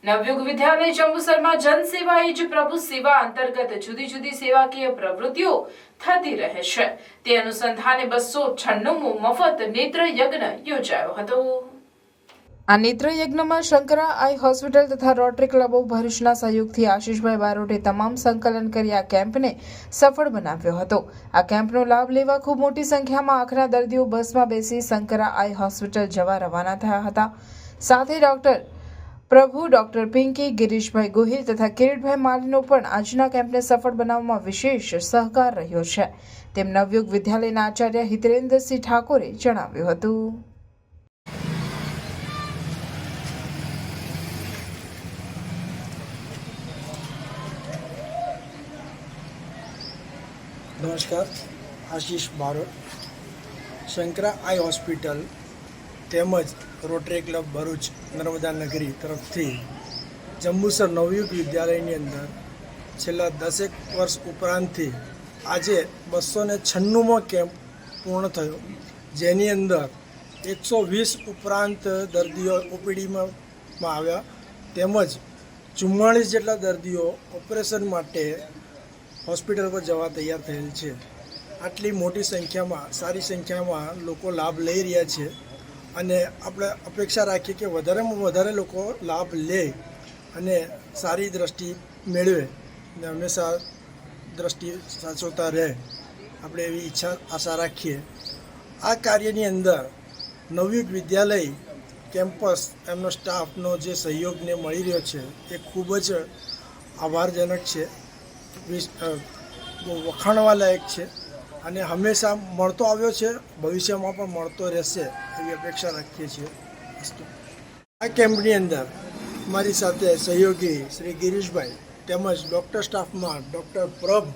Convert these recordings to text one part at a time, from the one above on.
નવયુગ વિદ્યાલય જંબુસરમાં જનસેવા એ જ પ્રભુ સેવા અંતર્ગત જુદી જુદી સેવાકીય પ્રવૃત્તિઓ થતી રહે છે। તે અનુસંધાને 296મો મફત નેત્ર યજ્ઞ યોજાયો હતો। આ નેત્ર યજ્ઞમાં શંકરા આઈ હોસ્પિટલ તથા રોટરી ક્લબ ઓફ ભરૂચના સહયોગથી આશીષભાઈ બારોટે તમામ સંકલન કરી આ કેમ્પને સફળ બનાવ્યો હતો। આ કેમ્પનો લાભ લેવા ખૂબ મોટી સંખ્યામાં આંખના દર્દીઓ બસમાં બેસી શંકરા આઈ હોસ્પિટલ જવા રવાના થયા હતા। સાથે ડોક્ટર પિંકી, ગિરીશભાઈ ગોહિલ તથા કિરીટભાઈ માલીનો પણ આજના કેમ્પને સફળ બનાવવામાં વિશેષ સહકાર રહ્યો છે, તેમ નવયુગ વિદ્યાલયના આચાર્ય હિતેન્દ્રસિંહ ઠાકોરે જણાવ્યું હતું। નમસ્કાર, આશીષ બારોટ, શંકરા આઈ હોસ્પિટલ તેમજ રોટરી ક્લબ ભરૂચ નર્મદા નગરી તરફથી જંબુસર નવયુગ વિદ્યાલયની અંદર છેલ્લા 10 વર્ષ ઉપરાંતથી આજે 296મો કેમ્પ પૂર્ણ થયો, જેની અંદર 120 ઉપરાંત દર્દીઓ ઓપીડીમાં આવ્યા તેમજ 44 જેટલા દર્દીઓ ઓપરેશન માટે હોસ્પિટલ પર જવા તૈયાર થયેલ છે। આટલી મોટી સંખ્યામાં, સારી સંખ્યામાં લોકો લાભ લઈ રહ્યા છે અને આપણે અપેક્ષા રાખીએ કે વધારેમાં વધારે લોકો લાભ લે અને સારી દ્રષ્ટિ મેળવે અને હંમેશા દ્રષ્ટિ સાચવતા રહે, આપણે એવી આશા રાખીએ। આ કાર્યની અંદર નવયુગ વિદ્યાલય કેમ્પસ એમનો સ્ટાફનો જે સહયોગને મળી રહ્યો છે એ ખૂબ જ આભારજનક છે, વખાણવા લાયક છે અને હંમેશા મળતો આવ્યો છે, ભવિષ્યમાં પણ મળતો રહેશે એવી અપેક્ષા રાખીએ છીએ। આ કેમ્પની અંદર મારી સાથે સહયોગી શ્રી ગિરીશભાઈ તેમજ ડૉક્ટર સ્ટાફમાં ડૉક્ટર પ્રભ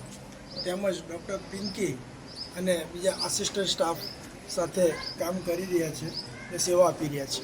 તેમજ ડૉક્ટર પિંકી અને બીજા આસિસ્ટન્ટ સ્ટાફ સાથે કામ કરી રહ્યા છે અને સેવા આપી રહ્યા છે।